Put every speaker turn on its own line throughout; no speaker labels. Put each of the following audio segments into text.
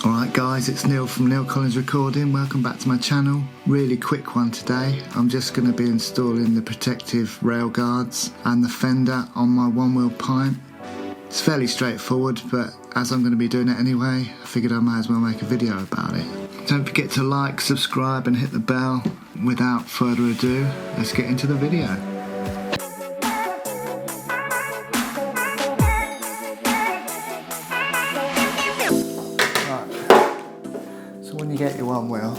Alright guys, it's Neil from Neil Collins Recording. Welcome back to my channel. Really quick one today. I'm just going to be installing the protective rail guards and the fender on my Onewheel Pint. It's fairly straightforward, but as I'm going to be doing it anyway, I figured I might as well make a video about it. Don't forget to like, subscribe and hit the bell. Without further ado, let's get into the video. When you get your Onewheel,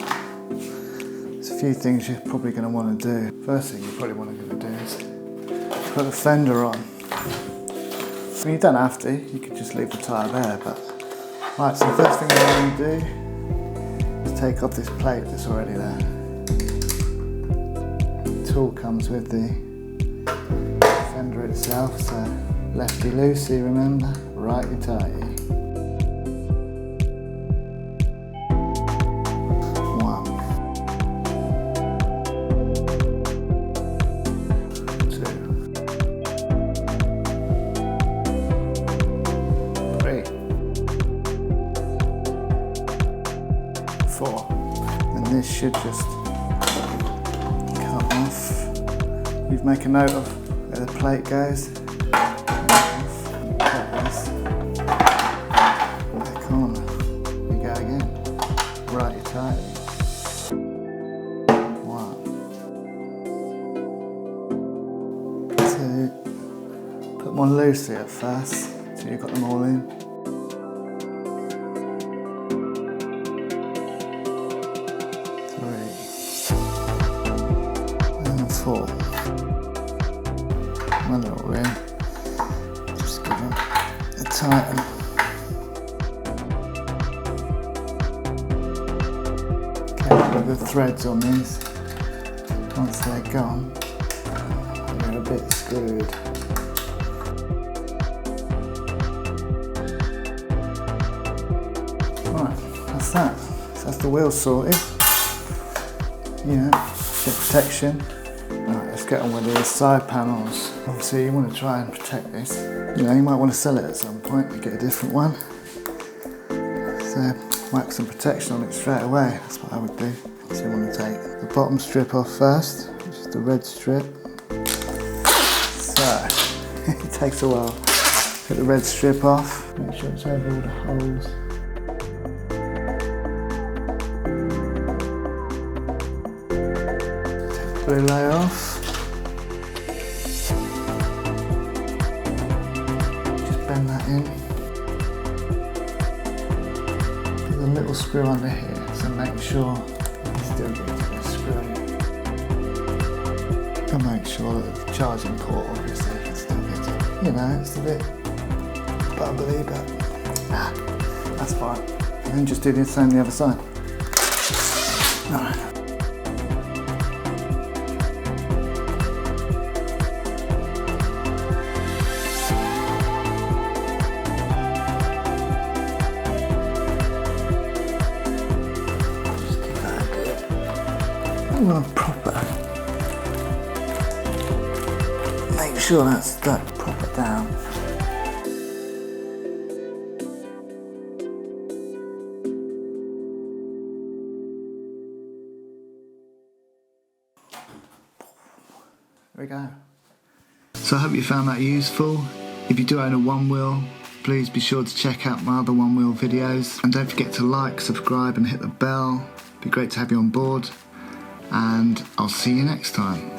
there's a few things you're probably going to want to do. First thing you probably want to do is put the fender on. I mean, you don't have to, you could just leave the tyre there, but... Right, so the first thing we're going to do is take off this plate that's already there. The tool comes with the fender itself, so lefty loosey, remember, righty tighty. And this should just come off. You make a note of where the plate goes. Back on. You go again. Right, tight. One. Two. Put them on loosely at first, so you've got them all in. 4. One little ring. Just give it a tighten. Careful with the threads on these. Once they're gone, they're a bit screwed. Right, that's that. So that's the wheel sorted. Yeah, get protection. Right, let's get on with these side panels. Obviously you want to try and protect this. You know, you might want to sell it at some point and get a different one. So whack some protection on it straight away, that's what I would do. So you want to take the bottom strip off first, which is the red strip. So, it takes a while. Get the red strip off, make sure it's over all the holes. Blue layer off. Just bend that in. There's a little screw under here, so make sure you still get to the screw. And make sure that the charging port, obviously, you can still get it. You know, it's a bit bubbly, but that's fine. And then just do the same on the other side. Alright. Proper. Make sure that's stuck proper down. There we go. So I hope you found that useful. If you do own a Onewheel, please be sure to check out my other Onewheel videos. And don't forget to like, subscribe and hit the bell. It'd be great to have you on board. And I'll see you next time.